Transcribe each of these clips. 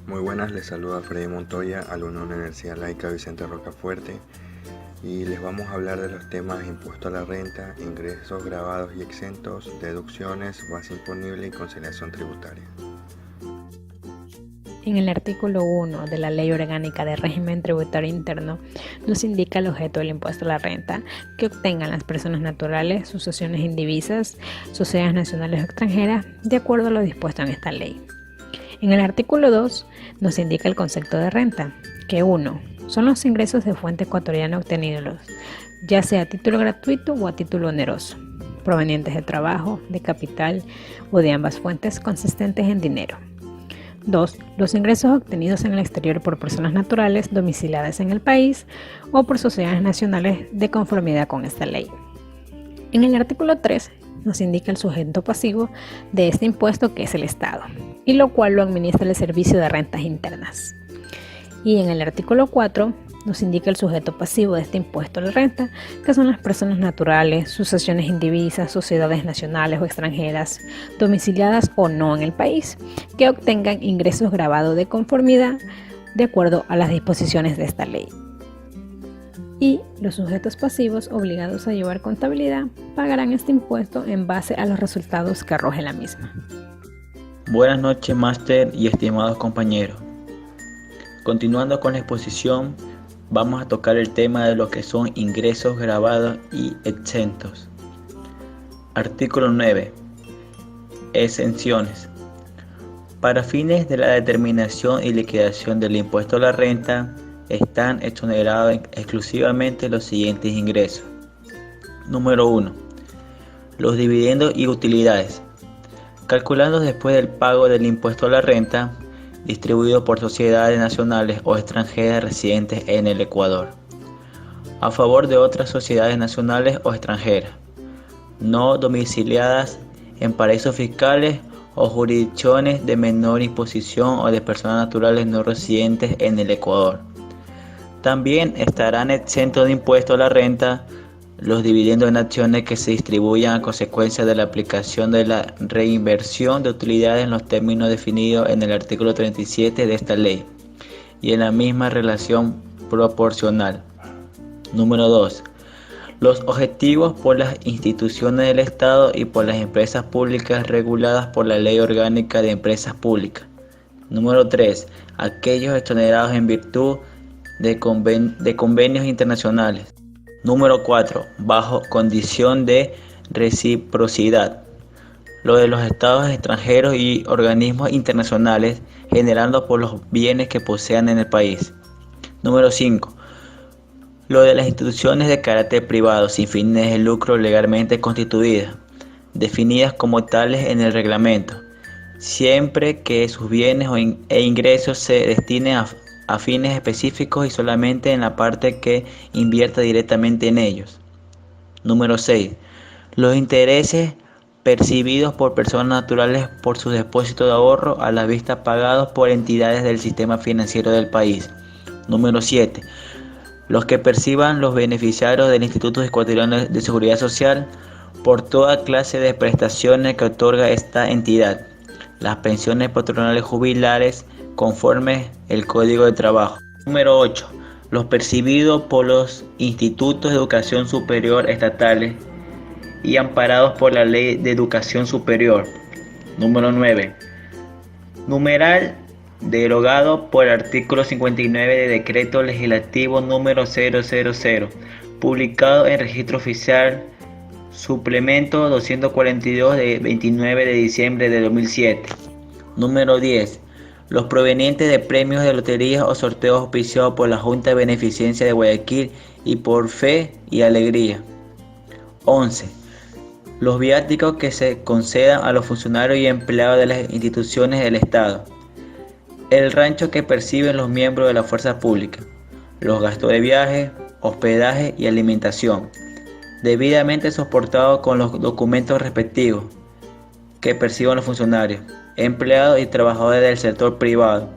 Muy buenas, les saluda Freddy Montoya, alumno de la Universidad Laica Vicente Rocafuerte, y les vamos a hablar de los temas impuesto a la renta, ingresos grabados y exentos, deducciones, base imponible y conciliación tributaria. En el artículo 1 de la Ley Orgánica de Régimen Tributario Interno nos indica el objeto del impuesto a la renta que obtengan las personas naturales, sucesiones indivisas, sociedades nacionales o extranjeras, de acuerdo a lo dispuesto en esta ley. En el artículo 2 nos indica el concepto de renta, que 1. Son los ingresos de fuente ecuatoriana obtenidos, ya sea a título gratuito o a título oneroso, provenientes de trabajo, de capital o de ambas fuentes consistentes en dinero. 2. Los ingresos obtenidos en el exterior por personas naturales domiciliadas en el país o por sociedades nacionales de conformidad con esta ley. En el artículo 3 nos indica el sujeto pasivo de este impuesto, que es el Estado, y lo cual lo administra el Servicio de Rentas Internas. Y en el artículo 4 nos indica el sujeto pasivo de este impuesto a la renta, que son las personas naturales, sucesiones indivisas, sociedades nacionales o extranjeras, domiciliadas o no en el país, que obtengan ingresos grabados de conformidad de acuerdo a las disposiciones de esta ley. Y los sujetos pasivos obligados a llevar contabilidad pagarán este impuesto en base a los resultados que arroje la misma. Buenas noches, máster y estimados compañeros. Continuando con la exposición, vamos a tocar el tema de lo que son ingresos grabados y exentos. Artículo 9. Exenciones. Para fines de la determinación y liquidación del impuesto a la renta, están exonerados exclusivamente los siguientes ingresos. Número 1. Los dividendos y utilidades. Calculando después del pago del impuesto a la renta, distribuido por sociedades nacionales o extranjeras residentes en el Ecuador, a favor de otras sociedades nacionales o extranjeras, no domiciliadas en paraísos fiscales o jurisdicciones de menor imposición o de personas naturales no residentes en el Ecuador. También estarán exentos de impuesto a la renta los dividendos en acciones que se distribuyan a consecuencia de la aplicación de la reinversión de utilidades en los términos definidos en el artículo 37 de esta ley y en la misma relación proporcional. Número 2. Los objetivos por las instituciones del Estado y por las empresas públicas reguladas por la Ley Orgánica de Empresas Públicas. Número 3. Aquellos exonerados en virtud de convenios internacionales. Número 4. Bajo condición de reciprocidad. Lo de los estados extranjeros y organismos internacionales generando por los bienes que posean en el país. Número 5. Lo de las instituciones de carácter privado sin fines de lucro legalmente constituidas, definidas como tales en el reglamento, siempre que sus bienes e ingresos se destinen a fines específicos y solamente en la parte que invierta directamente en ellos. Número 6. Los intereses percibidos por personas naturales por sus depósitos de ahorro a la vista pagados por entidades del sistema financiero del país. Número 7. Los que perciban los beneficiarios del Instituto Ecuatoriano de Seguridad Social por toda clase de prestaciones que otorga esta entidad, las pensiones patronales jubilares conforme el Código de Trabajo. Número 8. Los percibidos por los institutos de educación superior estatales y amparados por la Ley de Educación Superior. Número 9. Numeral derogado por el artículo 59 de Decreto Legislativo número 000, publicado en Registro Oficial Suplemento 242 de 29 de diciembre de 2007. Número 10. Los provenientes de premios de loterías o sorteos auspiciados por la Junta de Beneficencia de Guayaquil y por Fe y Alegría. 11. Los viáticos que se concedan a los funcionarios y empleados de las instituciones del Estado. El rancho que perciben los miembros de la fuerza pública. Los gastos de viaje, hospedaje y alimentación, debidamente soportados con los documentos respectivos que perciban los funcionarios, empleados y trabajadores del sector privado,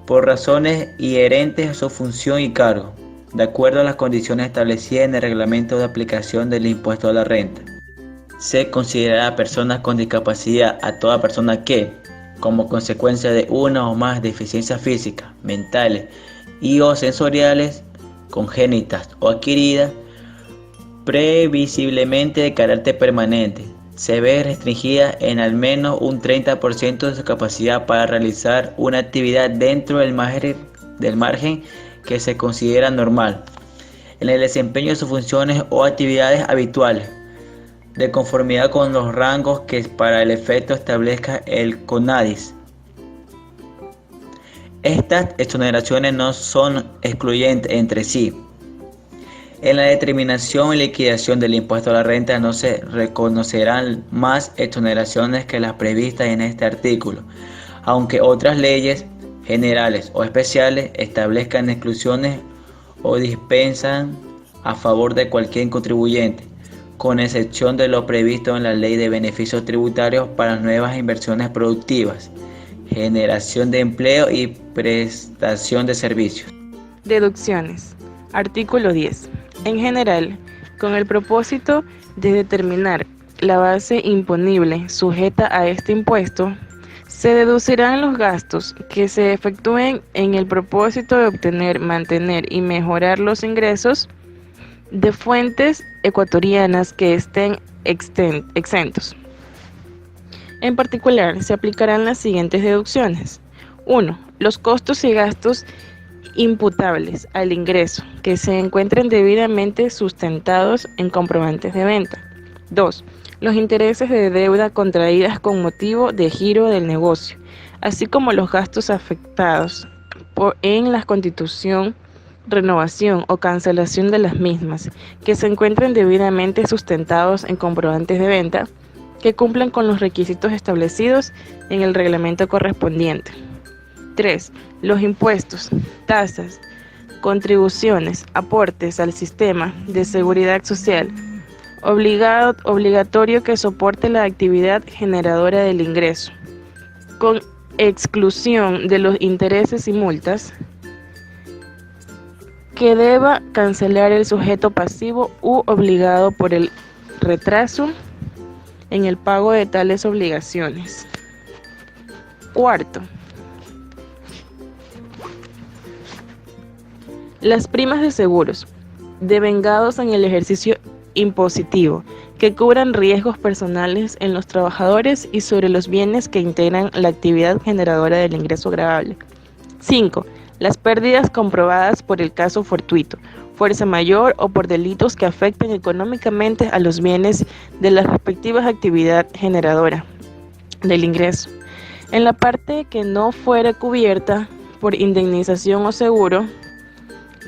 por razones inherentes a su función y cargo, de acuerdo a las condiciones establecidas en el reglamento de aplicación del impuesto a la renta. Se considerará personas con discapacidad a toda persona que como consecuencia de una o más deficiencias físicas, mentales y o sensoriales, congénitas o adquiridas, previsiblemente de carácter permanente, se ve restringida en al menos un 30% de su capacidad para realizar una actividad dentro del margen que se considera normal, en el desempeño de sus funciones o actividades habituales, de conformidad con los rangos que para el efecto establezca el CONADIS. Estas exoneraciones no son excluyentes entre sí. En la determinación y liquidación del impuesto a la renta no se reconocerán más exoneraciones que las previstas en este artículo, aunque otras leyes generales o especiales establezcan exclusiones o dispensan a favor de cualquier contribuyente, con excepción de lo previsto en la Ley de Beneficios Tributarios para nuevas inversiones productivas, generación de empleo y prestación de servicios. Deducciones. Artículo 10. En general, con el propósito de determinar la base imponible sujeta a este impuesto, se deducirán los gastos que se efectúen en el propósito de obtener, mantener y mejorar los ingresos de fuentes ecuatorianas que estén exentos. En particular, se aplicarán las siguientes deducciones. 1. Los costos y gastos imputables al ingreso que se encuentren debidamente sustentados en comprobantes de venta. 2. Los intereses de deuda contraídas con motivo de giro del negocio, así como los gastos afectados en la constitución, renovación o cancelación de las mismas, que se encuentren debidamente sustentados en comprobantes de venta, que cumplan con los requisitos establecidos en el reglamento correspondiente. 3. Los impuestos, tasas, contribuciones, aportes al sistema de seguridad social, obligatorio que soporte la actividad generadora del ingreso, con exclusión de los intereses y multas que deba cancelar el sujeto pasivo u obligado por el retraso en el pago de tales obligaciones. 4. Las primas de seguros, devengados en el ejercicio impositivo, que cubran riesgos personales en los trabajadores y sobre los bienes que integran la actividad generadora del ingreso gravable. 5. Las pérdidas comprobadas por el caso fortuito, fuerza mayor o por delitos que afecten económicamente a los bienes de las respectivas actividad generadora del ingreso, en la parte que no fuera cubierta por indemnización o seguro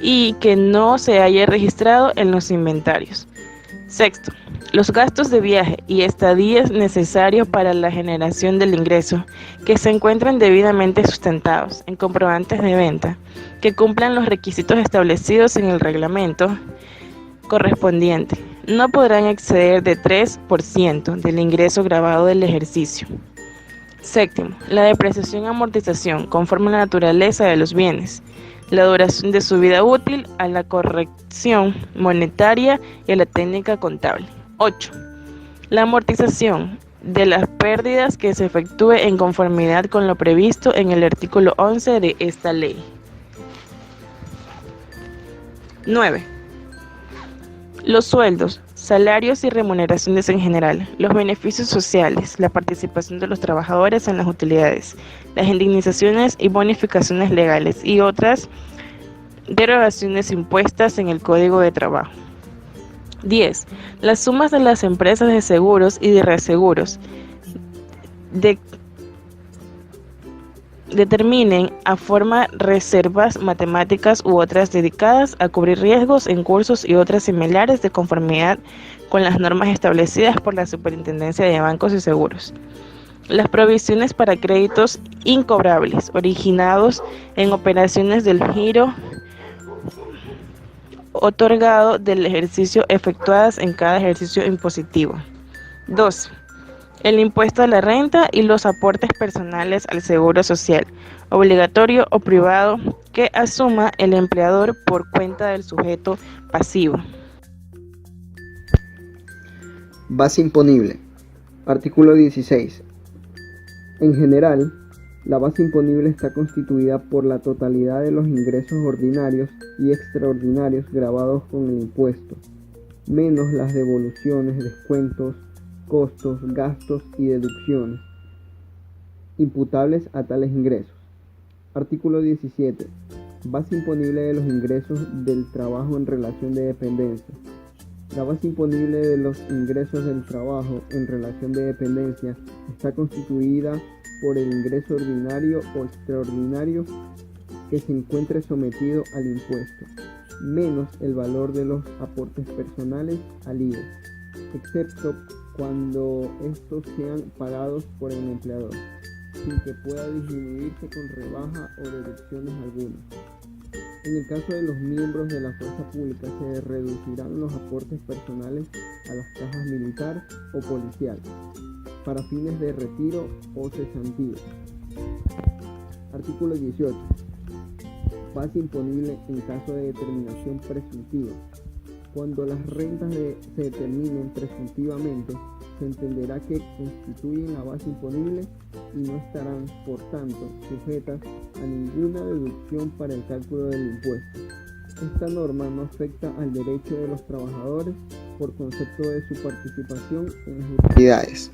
y que no se haya registrado en los inventarios. 6. Los gastos de viaje y estadías necesarios para la generación del ingreso, que se encuentren debidamente sustentados en comprobantes de venta, que cumplan los requisitos establecidos en el reglamento correspondiente, no podrán exceder de 3% del ingreso gravado del ejercicio. 7. La depreciación y amortización, conforme a la naturaleza de los bienes, la duración de su vida útil, a la corrección monetaria y a la técnica contable. 8. La amortización de las pérdidas que se efectúe en conformidad con lo previsto en el artículo 11 de esta ley. 9. Los sueldos, salarios y remuneraciones en general, los beneficios sociales, la participación de los trabajadores en las utilidades, las indemnizaciones y bonificaciones legales y otras derogaciones impuestas en el Código de Trabajo. 10. Las sumas de las empresas de seguros y de reaseguros determinen a forma reservas matemáticas u otras dedicadas a cubrir riesgos en cursos y otras similares de conformidad con las normas establecidas por la Superintendencia de Bancos y Seguros. Las provisiones para créditos incobrables originados en operaciones del giro otorgado del ejercicio efectuadas en cada ejercicio impositivo. 2. El impuesto a la renta y los aportes personales al seguro social, obligatorio o privado, que asuma el empleador por cuenta del sujeto pasivo. Base imponible. Artículo 16. En general, La base imponible está constituida por la totalidad de los ingresos ordinarios y extraordinarios gravados con el impuesto, menos las devoluciones, descuentos, costos, gastos y deducciones imputables a tales ingresos. Artículo 17. Base imponible de los ingresos del trabajo en relación de dependencia. La base imponible de los ingresos del trabajo en relación de dependencia está constituida por el ingreso ordinario o extraordinario que se encuentre sometido al impuesto, menos el valor de los aportes personales al IVA, excepto cuando estos sean pagados por el empleador, sin que pueda disminuirse con rebaja o deducciones algunas. En el caso de los miembros de la fuerza pública se reducirán los aportes personales a las cajas militar o policial para fines de retiro o cesantía. Artículo 18. Base imponible en caso de determinación presuntiva. Cuando las rentas se determinen presuntivamente, se entenderá que constituyen la base imponible y no estarán, por tanto, sujetas a ninguna deducción para el cálculo del impuesto. Esta norma no afecta al derecho de los trabajadores por concepto de su participación en las utilidades.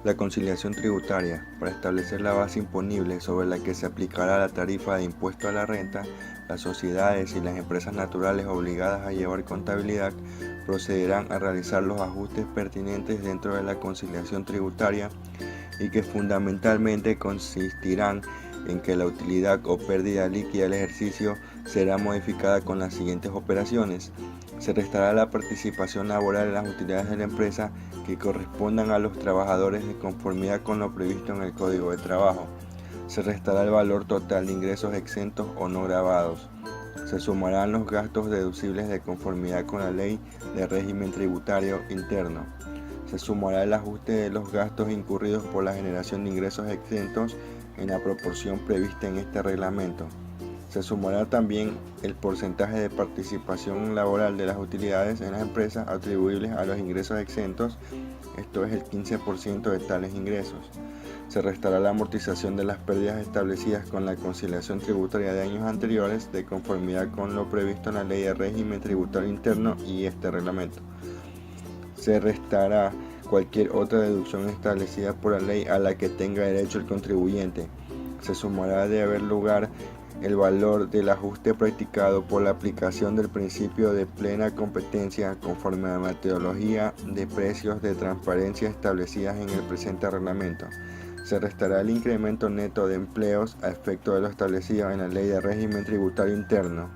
La conciliación tributaria, para establecer la base imponible sobre la que se aplicará la tarifa de impuesto a la renta, las sociedades y las empresas naturales obligadas a llevar contabilidad procederán a realizar los ajustes pertinentes dentro de la conciliación tributaria y que fundamentalmente consistirán en que la utilidad o pérdida líquida del ejercicio será modificada con las siguientes operaciones. Se restará la participación laboral en las utilidades de la empresa que correspondan a los trabajadores de conformidad con lo previsto en el Código de Trabajo. Se restará el valor total de ingresos exentos o no gravados. Se sumarán los gastos deducibles de conformidad con la Ley de Régimen Tributario Interno. Se sumará el ajuste de los gastos incurridos por la generación de ingresos exentos en la proporción prevista en este reglamento. Se sumará también el porcentaje de participación laboral de las utilidades en las empresas atribuibles a los ingresos exentos, esto es el 15% de tales ingresos. Se restará la amortización de las pérdidas establecidas con la conciliación tributaria de años anteriores de conformidad con lo previsto en la Ley de Régimen Tributario Interno y este reglamento. Se restará cualquier otra deducción establecida por la ley a la que tenga derecho el contribuyente. Se sumará de haber lugar el valor del ajuste practicado por la aplicación del principio de plena competencia conforme a la metodología de precios de transparencia establecidas en el presente reglamento. Se restará el incremento neto de empleos a efecto de lo establecido en la Ley de Régimen Tributario Interno.